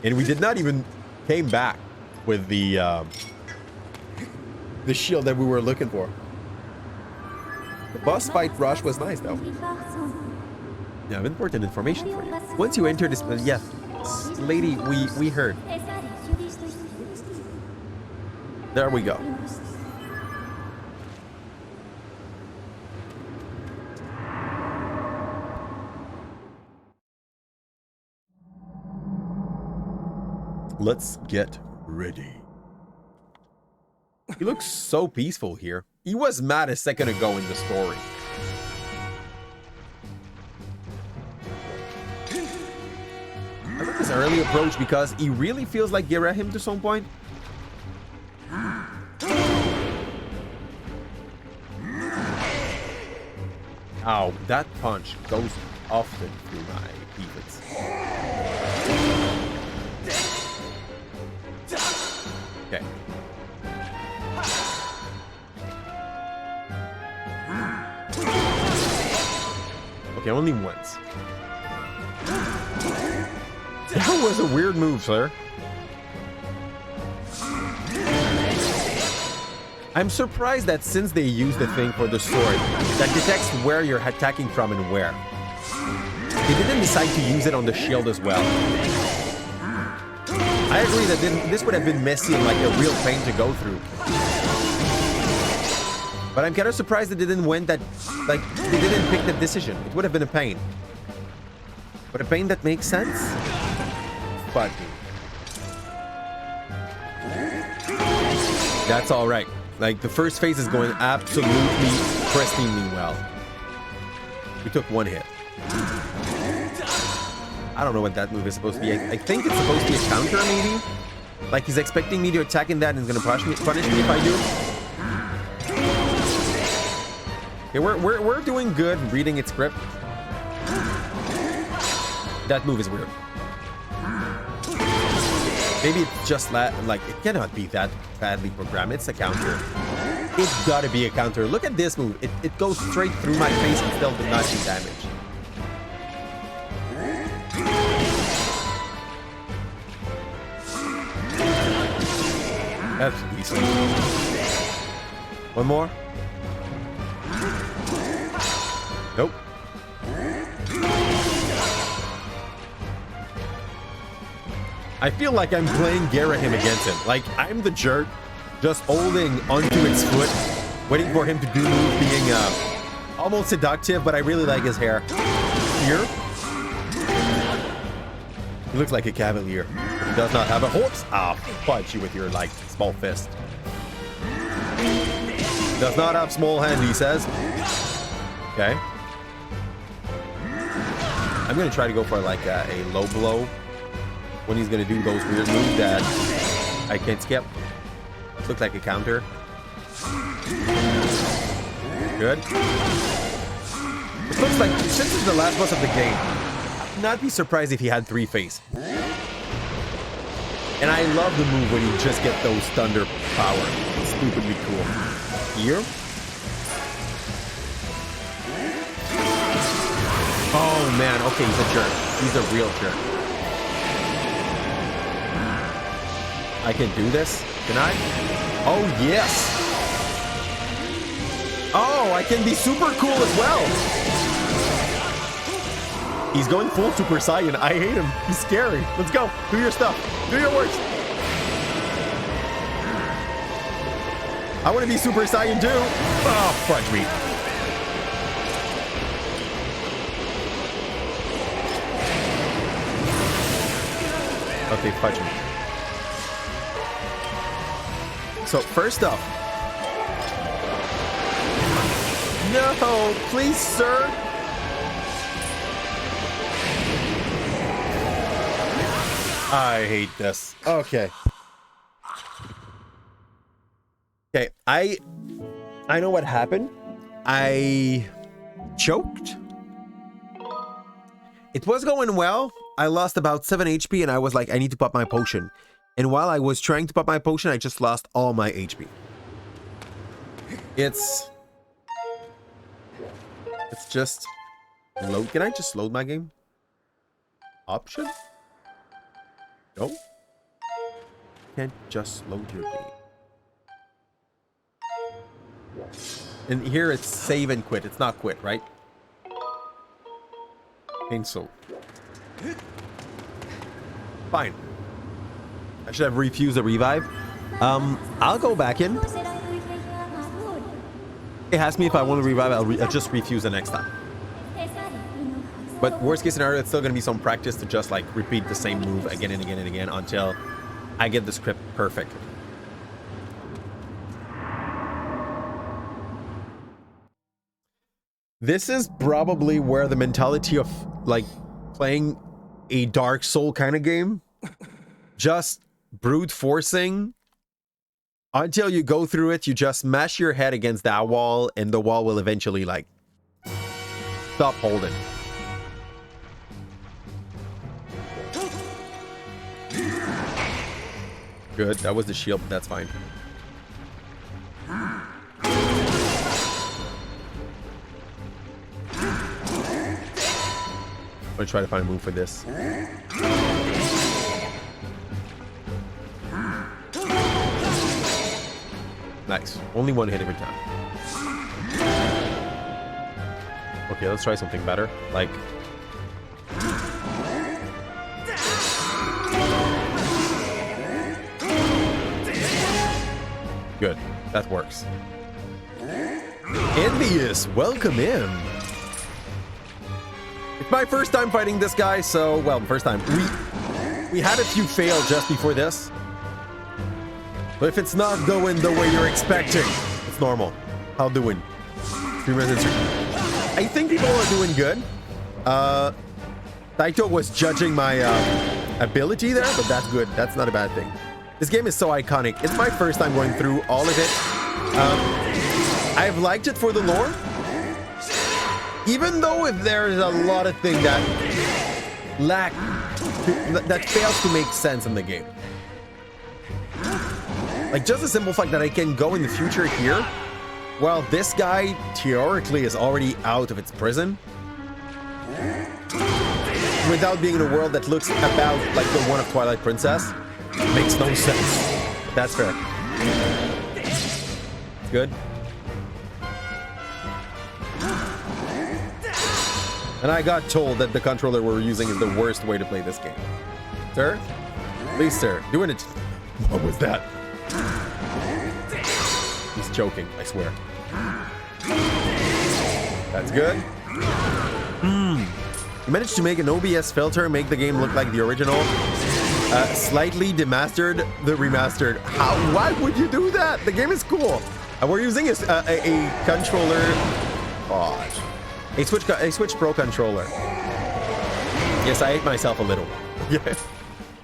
And we did not even came back with the shield that we were looking for. The boss fight rush was nice, though. Yeah, I have important information for you. Once you enter this... yeah, lady, we heard. There we go. Let's get ready. He looks so peaceful here. He was mad a second ago in the story. I like his early approach because he really feels like Gerahim to some point. Ow, that punch goes often through my pivots. Okay. Okay, only once. That was a weird move, sir. I'm surprised that since they used the thing for the sword that detects where you're attacking from and where, they didn't decide to use it on the shield as well. I agree that this would have been messy and like a real pain to go through. But I'm kind of surprised that they didn't went that, like, they didn't pick the decision. It would have been a pain. But a pain that makes sense? But that's all right. Like, the first phase is going absolutely pristinely well. We took one hit. I don't know what that move is supposed to be. I think it's supposed to be a counter, maybe? Like, he's expecting me to attack in that and he's gonna punish me if I do. Okay, we're doing good reading its script. That move is weird. Maybe it's just like, it cannot be that badly programmed. It's a counter. It's gotta be a counter. Look at this move. It goes straight through my face and still did not do damage. That's decent. One more. Nope. I feel like I'm playing Gerahim against him. Like, I'm the jerk, just holding onto its foot, waiting for him to do move, being almost seductive, but I really like his hair. Here? He looks like a cavalier. He does not have a horse. Ah, punch you with your, like, small fist. Does not have small hand, he says. Okay. I'm gonna try to go for, like, a low blow when he's gonna do those weird moves that I can't skip. Looks like a counter. Good. It looks like, since it's the last boss of the game, I'd not be surprised if he had 3 face. And I love the move when you just get those thunder power. It's stupidly cool. Here. Oh man, okay, he's a jerk. He's a real jerk. I can do this? Can I? Oh, yes! Oh, I can be super cool as well! He's going full Super Saiyan. I hate him. He's scary. Let's go. Do your stuff. Do your worst. I want to be Super Saiyan too. Oh, fudge me. Okay, fudge me. So, first up. No, please, sir. I hate this. Okay. Okay, I know what happened. I choked. It was going well. I lost about 7 HP and I was like, I need to pop my potion. And while I was trying to pop my potion, I just lost all my HP. It's just load. Can I just load my game? Option? No? Can't just load your game. And here it's save and quit. It's not quit, right? I think so. Fine. I should have refused a revive. I'll go back in. It asks me if I want to revive. I'll just refuse the next time. But worst case scenario, it's still going to be some practice to just like repeat the same move again and again and again until I get the script perfectly. This is probably where the mentality of like playing a Dark Soul kind of game, just brute forcing until you go through it, you just smash your head against that wall and the wall will eventually like stop holding. Good, that was the shield, but that's fine. I'm gonna try to find a move for this. Nice. Only one hit every time. Okay, let's try something better. Like... Good. That works. Envious, welcome in. It's my first time fighting this guy, so... Well, first time. We had a few fail just before this. But if it's not going the way you're expecting, it's normal. How doing? I think people are doing good. Taito was judging my ability there, but that's good. That's not a bad thing. This game is so iconic. It's my first time going through all of it. I've liked it for the lore. Even though if there's a lot of things that that fails to make sense in the game. Like just the simple fact that I can go in the future here, while this guy theoretically is already out of its prison, without being in a world that looks about like the one of Twilight Princess, makes no sense. That's fair. Good. And I got told that the controller we're using is the worst way to play this game. Sir? Please, sir. Doing it. What was that? He's choking, I swear. That's good. You managed to make an OBS filter, make the game look like the original. Slightly demastered the remastered. How? Why would you do that? The game is cool. We're using a controller. Gosh. A Switch Pro controller. Yes, I ate myself a little. Yeah.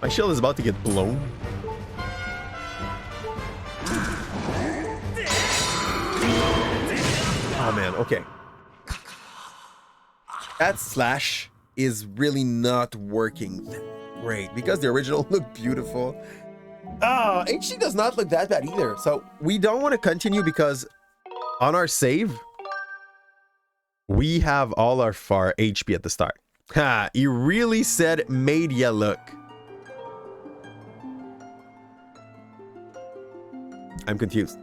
My shield is about to get blown. Oh man, okay. That slash is really not working great because the original looked beautiful. HD does not look that bad either. So we don't want to continue because on our save, we have all our far HP at the start. Ha, he really said made ya look. I'm confused.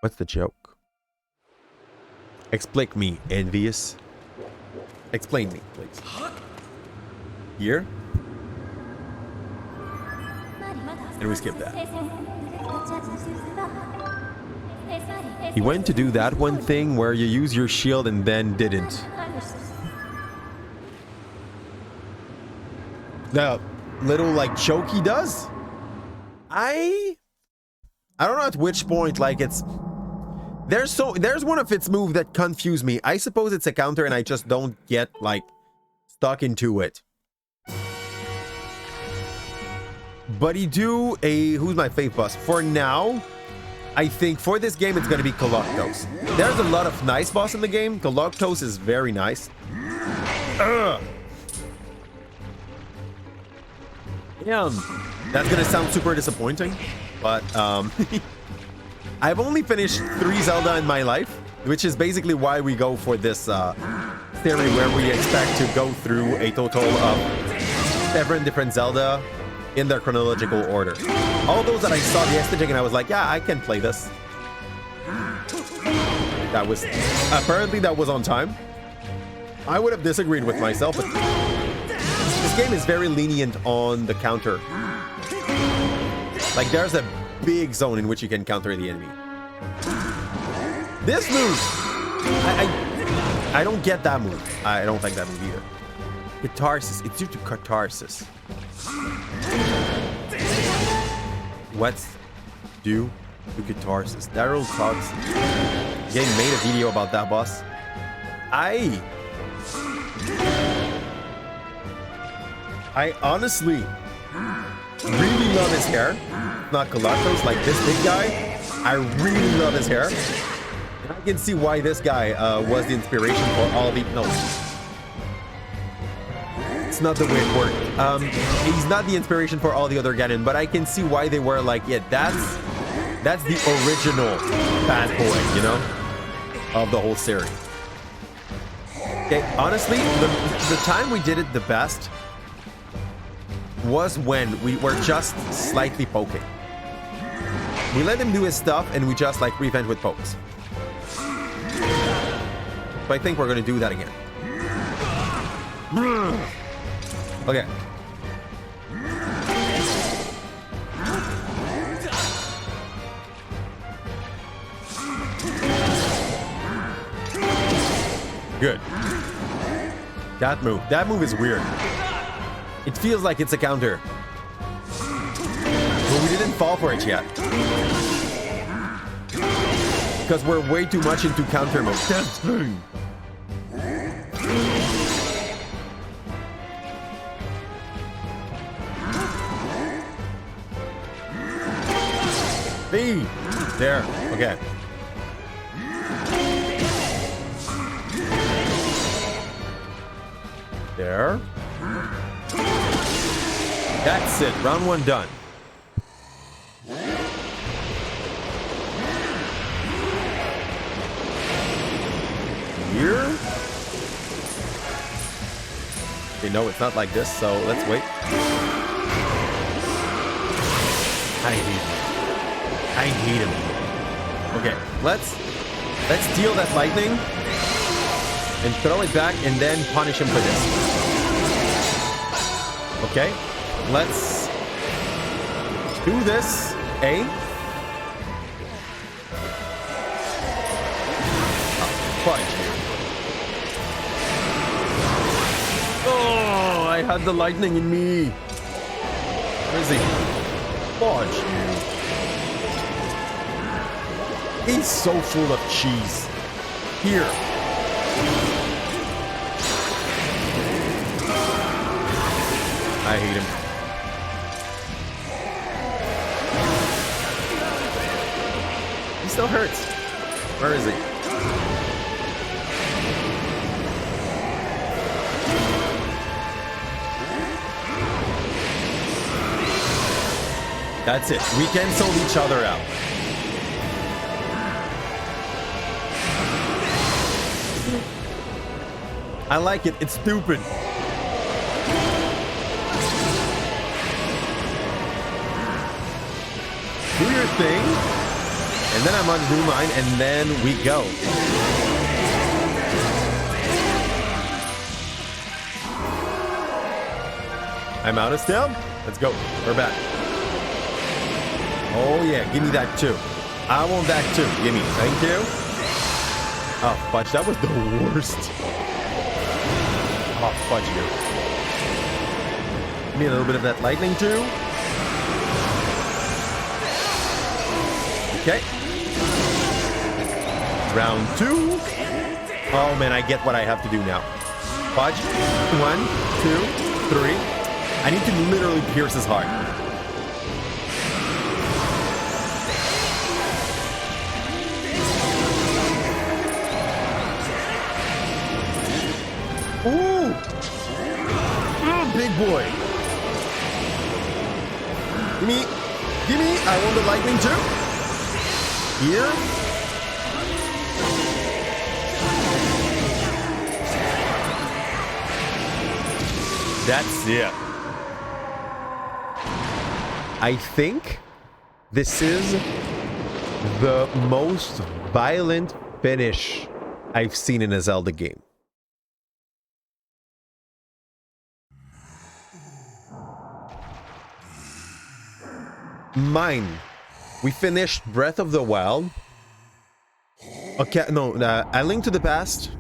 What's the joke? Explain me, envious. Explain me, please. Here? And we skip that. He went to do that one thing where you use your shield and then didn't. The little like choke he does? I don't know at which point like it's there's one of its moves that confuse me. I suppose it's a counter and I just don't get like stuck into it. But he do a who's my fave boss? For now, I think for this game it's gonna be Calipze. There's a lot of nice boss in the game. Calipze is very nice. Yeah, that's gonna sound super disappointing, but I've only finished 3 Zelda in my life, which is basically why we go for this stage theory where we expect to go through a total of 7 different Zelda in their chronological order. All those that I saw the esthetician and I was like, yeah, I can play this. That was... apparently that was on time. I would have disagreed with myself, but this game is very lenient on the counter. Like, there's a big zone in which you can counter the enemy. This move! I don't get that move. I don't like that move either. Catharsis. It's due to catharsis. What's due to catharsis? Daryl talks. Game made a video about that, boss. I honestly really love his hair. Not Galactos, like this big guy. I really love his hair. And I can see why this guy was the inspiration for all the... No. It's not the way it worked. He's not the inspiration for all the other Ganon, but I can see why they were like, yeah, that's the original bad boy, you know, of the whole series. Okay, honestly, the time we did it the best was when we were just slightly poking. We let him do his stuff and we just like prevent with pokes. So I think we're gonna do that again. Okay. Good. That move is weird. It feels like it's a counter. But we didn't fall for it yet. Because we're way too much into counter mode. B. There. Okay. There. That's it. Round 1 done. Here? Okay, no, it's not like this, so let's wait. I hate him. Okay, let's deal that lightning and throw it back and then punish him for this. Okay, let's do this. A. Oh, fudge. Oh, I had the lightning in me. Where is he? Fudge. He's so full of cheese. Here. I hate him. He still hurts. Where is he? That's it. We cancel each other out. I like it. It's stupid. Do your thing. And then I'm going to do mine. And then we go. I'm out of stem. Let's go. We're back. Oh, yeah. Give me that too. I want that too. Give me. Thank you. Oh, fudge. That was the worst. Oh, fudge you. Give me a little bit of that lightning too. Okay. Round 2. Oh man, I get what I have to do now. Fudge. 1, 2, 3. I need to literally pierce his heart. Ooh! Big boy. Give me. I want the lightning too. Here. That's it. I think this is the most violent finish I've seen in a Zelda game. Mine. We finished Breath of the Wild. Okay, no, A Link to the Past.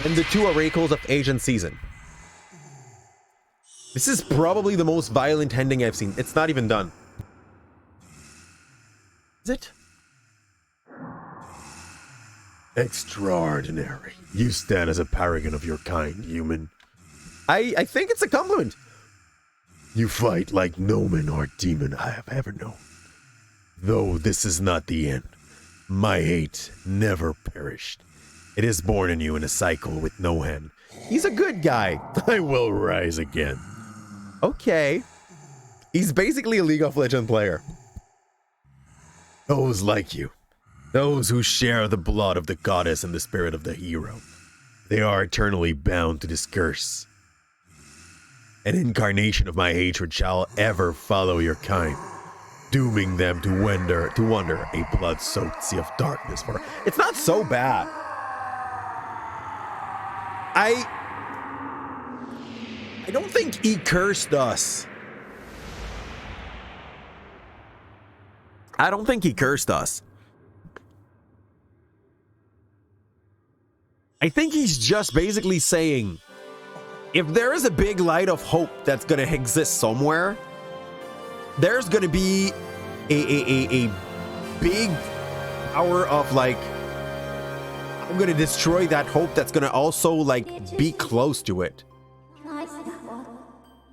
And the 2 Oracles of Asian Season. This is probably the most violent ending I've seen. It's not even done. Is it? Extraordinary. You stand as a paragon of your kind, human. I think it's a compliment. You fight like no man or demon I have ever known. Though this is not the end. My hate never perished. It is born in you in a cycle with no end. He's a good guy. I will rise again. Okay. He's basically a League of Legends player. Those like you. Those who share the blood of the goddess and the spirit of the hero. They are eternally bound to this curse. An incarnation of my hatred shall ever follow your kind, dooming them to wander a blood-soaked sea of darkness. For it's not so bad. I don't think he cursed us. I don't think he cursed us. I think he's just basically saying, if there is a big light of hope that's gonna exist somewhere, there's gonna be a big power of like, I'm gonna destroy that hope that's gonna also like be close to it.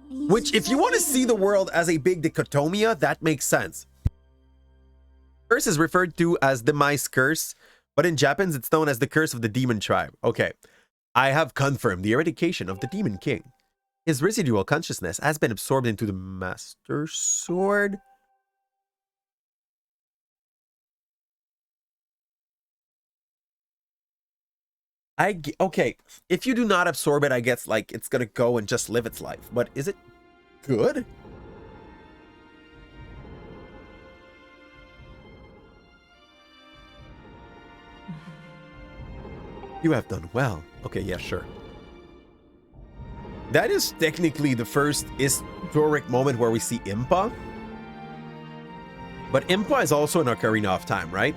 Which, if you want to see the world as a big dichotomia, that makes sense. Curse is referred to as Demise curse, but in Japanese it's known as the curse of the demon tribe. Okay. I have confirmed the eradication of the Demon King. His residual consciousness has been absorbed into the Master Sword. Okay, if you do not absorb it, I guess like it's gonna go and just live its life. But is it good? You have done well. Okay, yeah, sure. That is technically the first historic moment where we see Impa. But Impa is also in Ocarina of Time, right?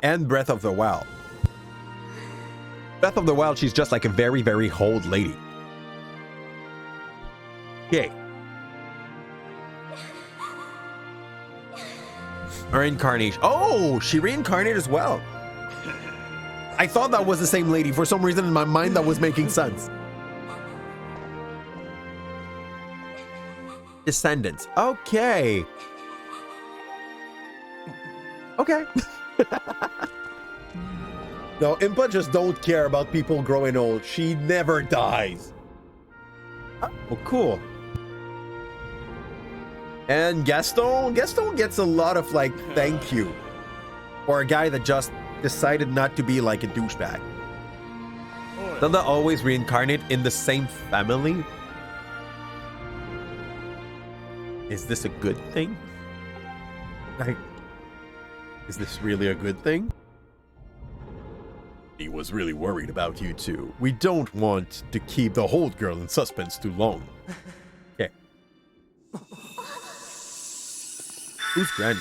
And Breath of the Wild. Breath of the Wild, she's just like a very, very old lady. Okay. Her incarnation. Oh, she reincarnated as well. I thought that was the same lady. For some reason in my mind that was making sense. Descendants. Okay. Okay. No, Impa just don't care about people growing old. She never dies. Oh, cool. And Gaston gets a lot of like thank you for a guy that just decided not to be like a douchebag. Zelda always reincarnate in the same family. Is this a good thing? Like, is this really a good thing? He was really worried about you too. We don't want to keep the old girl in suspense too long. Okay. Who's Granny?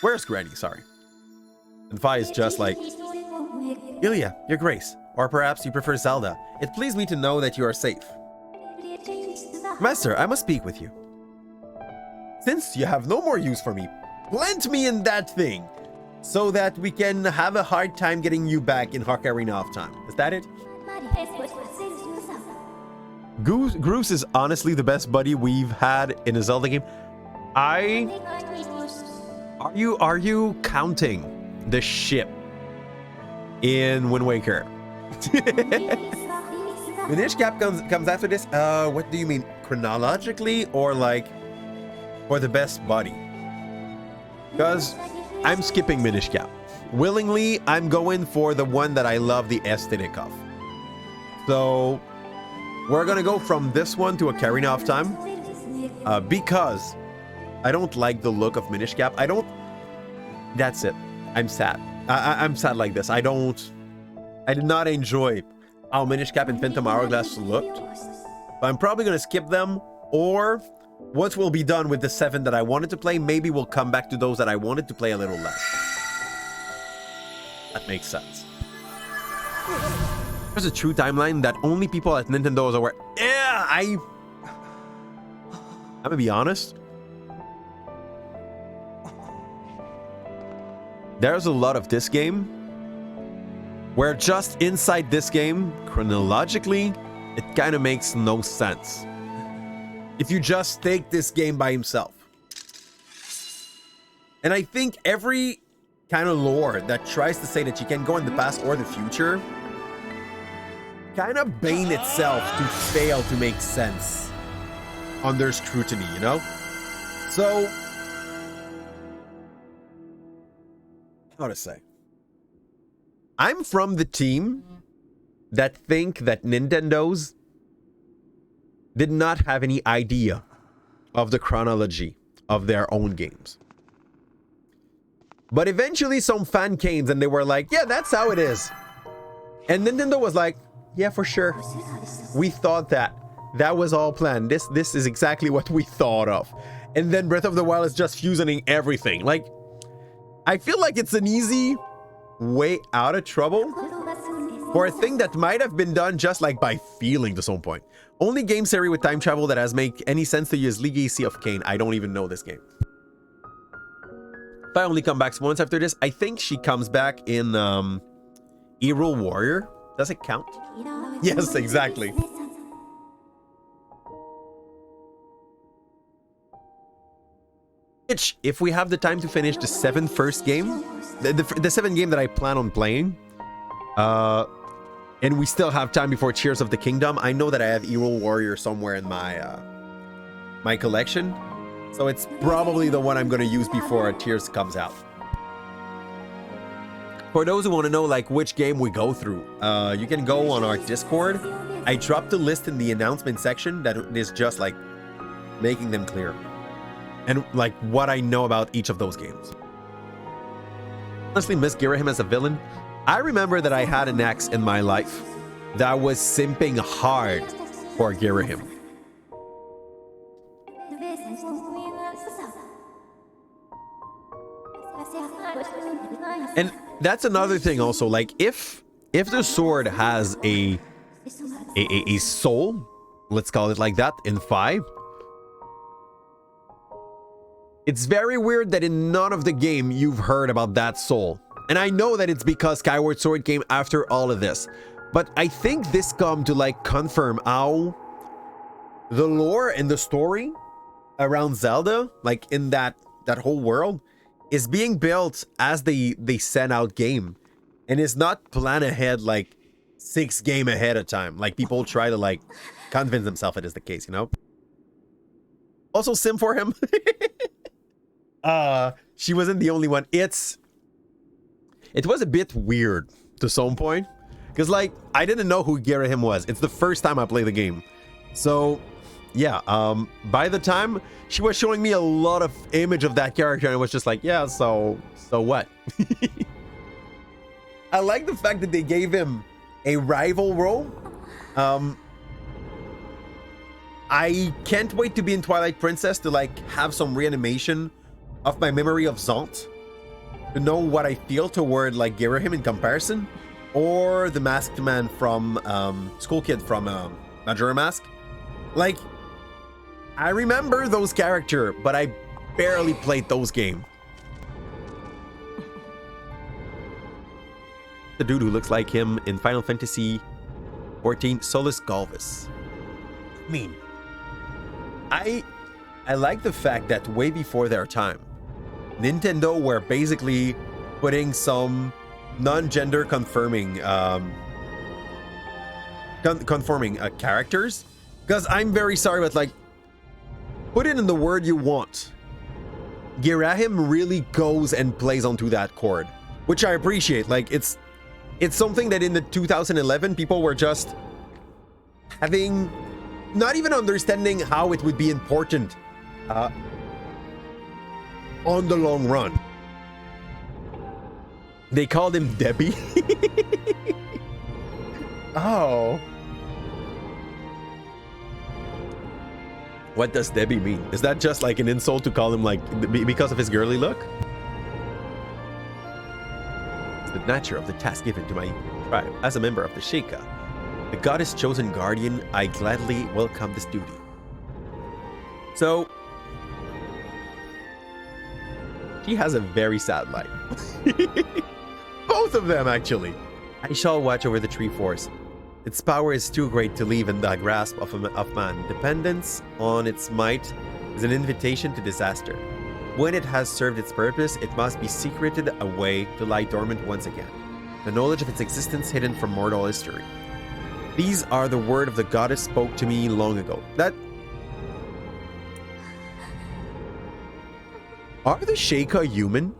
Where's Granny? Sorry. And Fi is just like, Ilya, your grace. Or perhaps you prefer Zelda. It pleased me to know that you are safe. Master, I must speak with you. Since you have no more use for me, plant me in that thing, so that we can have a hard time getting you back in Ocarina of Time. Is that it? Groose is honestly the best buddy we've had in a Zelda game. Are you counting the ship in Wind Waker? Minish Cap comes after this. What do you mean? Chronologically or like for the best buddy? Because I'm skipping Minish Cap. Willingly, I'm going for the one that I love the aesthetic of. So We're gonna go from this one to Ocarina of Time because I don't like the look of Minish Cap. That's it. I'm sad. I'm sad like this. I did not enjoy how Minish Cap and Phantom Hourglass looked. But I'm probably gonna skip them, or once we'll be done with the 7 that I wanted to play, maybe we'll come back to those that I wanted to play a little less. That makes sense. There's a true timeline that only people at Nintendo are aware. Yeah, I'm gonna be honest. There's a lot of this game where just inside this game, chronologically, it kind of makes no sense. If you just take this game by himself. And I think every kind of lore that tries to say that you can go in the past or the future kind of bane itself to fail to make sense under scrutiny, you know? So, how to say? I'm from the team that think that Nintendo's did not have any idea of the chronology of their own games. But eventually some fan came and they were like, yeah, that's how it is. And Nintendo was like, yeah, for sure. We thought that. That was all planned. This is exactly what we thought of. And then Breath of the Wild is just fusioning everything. Like, I feel like it's an easy way out of trouble for a thing that might have been done just like by feeling to some point. Only game series with time travel that has make any sense to you is Legacy of Kain. I don't even know this game. If I only come back once after this, I think she comes back in Hero Warrior. Does it count? Yes, exactly. Which, if we have the time to finish the 7th first game, the 7th game that I plan on playing, and we still have time before Tears of the Kingdom, I know that I have Hero Warrior somewhere in my my collection, so it's probably the one I'm going to use before Tears comes out. For those who want to know like which game we go through, you can go on our Discord. I dropped the list in the announcement section that is just like making them clear. And like what I know about each of those games. Honestly, miss Girahim as a villain. I remember that I had an ex in my life that was simping hard for Girahim. And that's another thing also, like if the sword has a soul, let's call it like that, in 5, it's very weird that in none of the game you've heard about that soul. And I know that it's because Skyward Sword came after all of this, but I think this come to like confirm how the lore and the story around Zelda, like in that whole world, is being built as they send out game, and is not plan ahead like 6 game ahead of time like people try to like convince themselves it is the case, you know. Also sim for him. She wasn't the only one. It was a bit weird to some point because like I didn't know who Girahim was. It's the first time I play the game, so yeah, by the time she was showing me a lot of image of that character, and it was just like, yeah, so what? I like the fact that they gave him a rival role. I can't wait to be in Twilight Princess to like have some reanimation of my memory of Zont, to know what I feel toward like Girahim in comparison, or the Masked Man from School Kid from Majora Mask. Like, I remember those characters, but I barely played those games. The dude who looks like him in Final Fantasy 14, Solus Galvis. I mean, I like the fact that way before their time, Nintendo were basically putting some non-gender confirming characters. Because I'm very sorry, but like, put it in the word you want. Girahim really goes and plays onto that chord, which I appreciate. Like, it's something that in the 2011 people were just having not even understanding how it would be important on the long run. They called him Debbie. Oh. What does Debbie mean? Is that just like an insult to call him like because of his girly look? It's the nature of the task given to my tribe as a member of the Sheikah. The goddess chosen guardian, I gladly welcome this duty. So, she has a very sad life. Both of them, actually. I shall watch over the tree force. Its power is too great to leave in the grasp of man. Dependence on its might is an invitation to disaster. When it has served its purpose, it must be secreted away to lie dormant once again. The knowledge of its existence hidden from mortal history. These are the word of the goddess spoke to me long ago. Are the Sheikah human?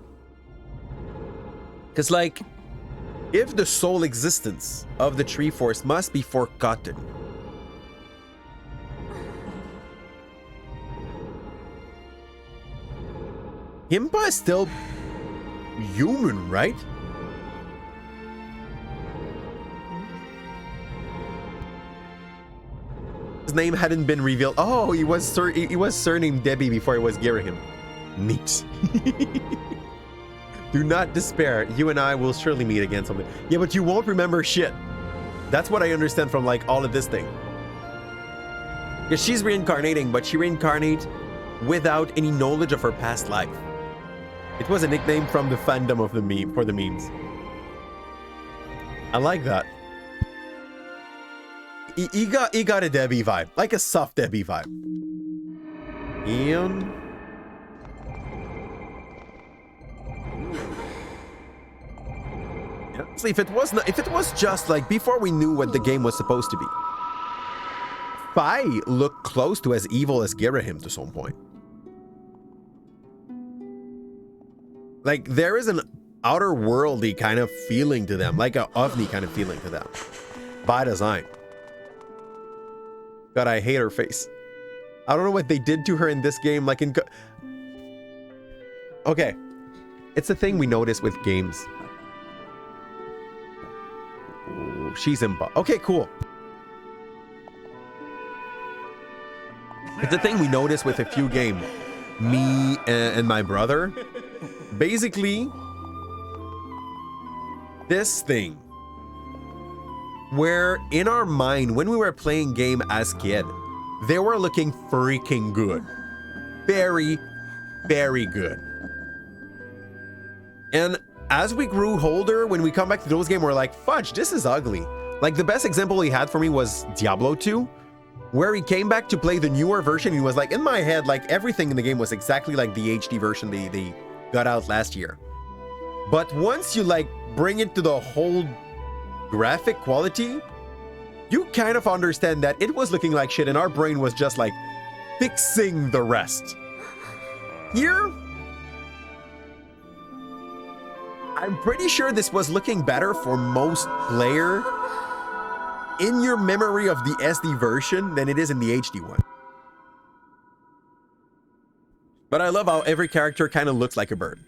Because, like, if the sole existence of the tree force must be forgotten, Impa is still human, right? His name hadn't been revealed. Oh, he was surnamed Debbie before it was Girahim. Neat. Do not despair. You and I will surely meet again someday. Yeah, but you won't remember shit. That's what I understand from like all of this thing. Because she's reincarnating, but she reincarnates without any knowledge of her past life. It was a nickname from the fandom of the meme for the memes. I like that. He got a Debbie vibe, like a soft Debbie vibe. And honestly, if it was just like before we knew what the game was supposed to be, Fi looked close to as evil as Girahim to some point. Like there is an outer worldy kind of feeling to them, like a ovni kind of feeling to them, by design. God, I hate her face. I don't know what they did to her in this game. Like in, okay, it's a thing we notice with games. Ooh, she's Impa. Okay, cool. It's a thing we notice with a few games. Me and my brother. Basically, this thing where in our mind, when we were playing game as kid, they were looking freaking good. Very, very good. And as we grew older, when we come back to those games, we're like, fudge, this is ugly. Like the best example he had for me was Diablo 2, where he came back to play the newer version. He was like, in my head, like everything in the game was exactly like the HD version they got out last year. But once you like bring it to the whole graphic quality, you kind of understand that it was looking like shit and our brain was just like fixing the rest. Here, I'm pretty sure this was looking better for most player in your memory of the SD version than it is in the HD one. But I love how every character kind of looks like a bird.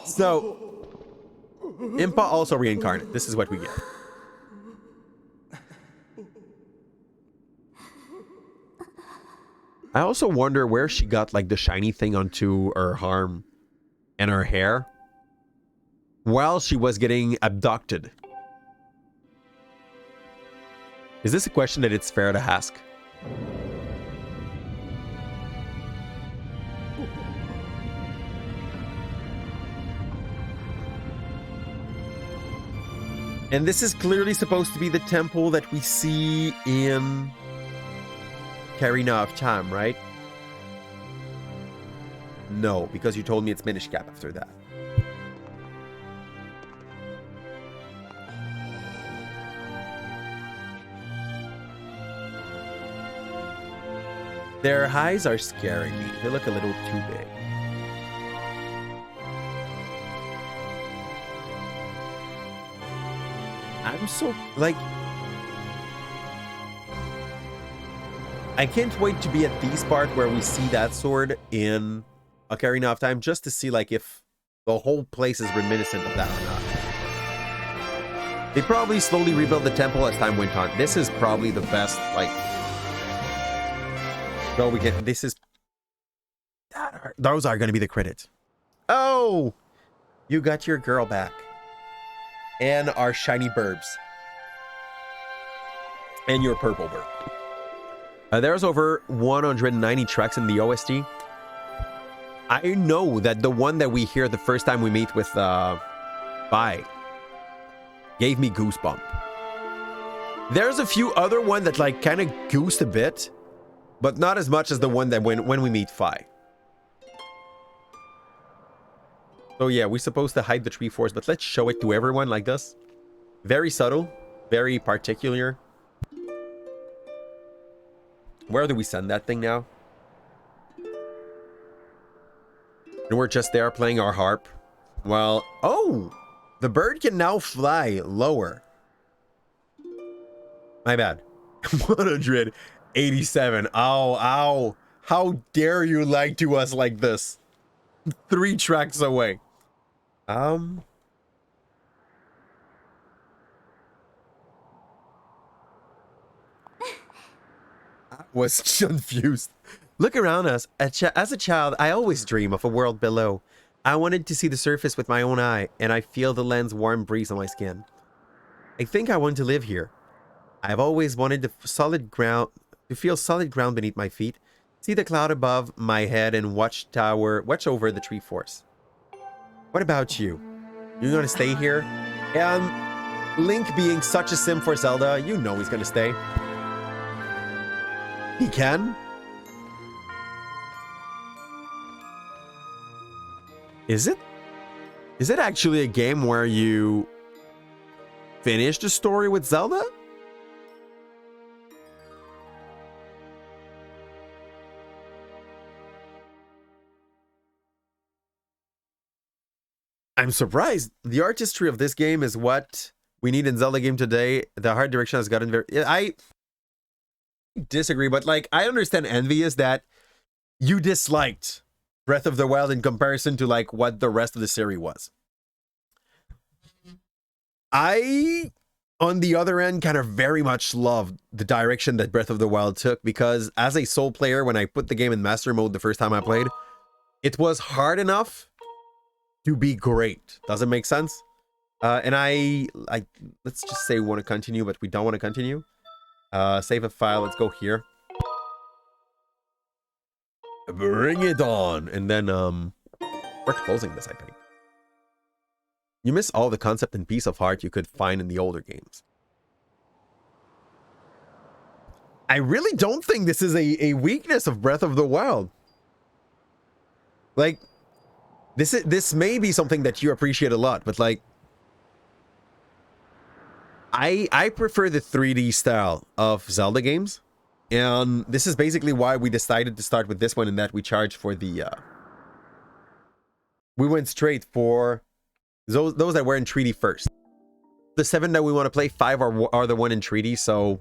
So, Impa also reincarnate. This is what we get. I also wonder where she got like the shiny thing onto her arm and her hair while she was getting abducted. Is this a question that it's fair to ask? And this is clearly supposed to be the temple that we see in Karina of Time, right? No, because you told me it's Minish Cap after that. Their eyes are scaring me. They look a little too big. I'm so, like, I can't wait to be at this part where we see that sword in Ocarina of Time, just to see like if the whole place is reminiscent of that or not. They probably slowly rebuilt the temple as time went on. This is probably the best, like... No, we get... This is... Those are going to be the credits. Oh! You got your girl back. And our shiny burbs. And your purple burb. There's over 190 tracks in the OST. I know that the one that we hear the first time we meet with Vi gave me goosebump. There's a few other one that like kind of goosed a bit, but not as much as the one that when we meet Vi. So yeah, we're supposed to hide the tree force, but let's show it to everyone like this. Very subtle, very particular. Where do we send that thing now? And we're just there playing our harp. Well, oh! The bird can now fly lower. My bad. 187. Ow, ow. How dare you lie to us like this? 3 tracks away. I was confused. Look around us. As a child, I always dream of a world below. I wanted to see the surface with my own eye, and I feel the land's warm breeze on my skin. I think I want to live here. I've always wanted to feel solid ground beneath my feet, see the cloud above my head, and watch over the tree force. What about you? You gonna stay here? Link being such a sim for Zelda, you know he's gonna stay. He can. Is it actually a game where you finish the story with Zelda? I'm surprised. The artistry of this game is what we need in Zelda game today. The art direction has gotten very... I disagree, but like, I understand envy is that you disliked Breath of the Wild in comparison to like what the rest of the series was. I, on the other end, kind of very much loved the direction that Breath of the Wild took, because as a sole player, when I put the game in master mode the first time I played, it was hard enough to be great. Does it make sense? And I let's just say we want to continue, but we don't want to continue. Save a file. Let's go here. Bring it on. And then we're closing this, I think. You miss all the concept and piece of heart you could find in the older games. I really don't think this is a weakness of Breath of the Wild. Like, this may be something that you appreciate a lot, but like, I prefer the 3D style of Zelda games, and this is basically why we decided to start with this one, in that we charged for the we went straight for those that were in 3D first. The 7 that we want to play, 5 are the one in 3D, so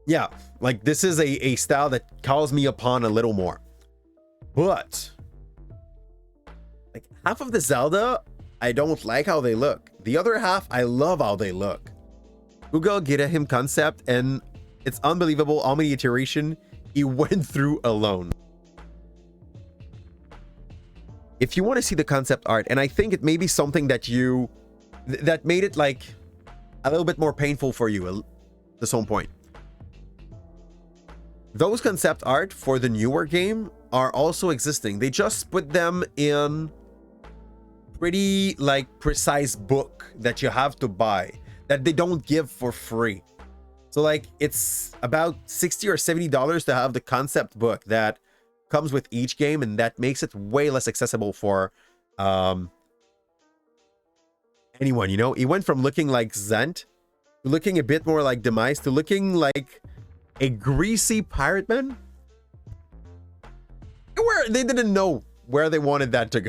yeah, like this is a style that calls me upon a little more. But like half of the Zelda, I don't like how they look. The other half, I love how they look. Google get him concept, and it's unbelievable how many iteration he went through alone. If you want to see the concept art, and I think it may be something that that made it like a little bit more painful for you at some point. Those concept art for the newer game are also existing. They just put them in pretty like precise book that you have to buy, that they don't give for free. So like it's about $60 or $70 to have the concept book that comes with each game, and that makes it way less accessible for anyone, you know. It went from looking like Zent to looking a bit more like Demise to looking like a greasy pirate man, where they didn't know where they wanted that to go.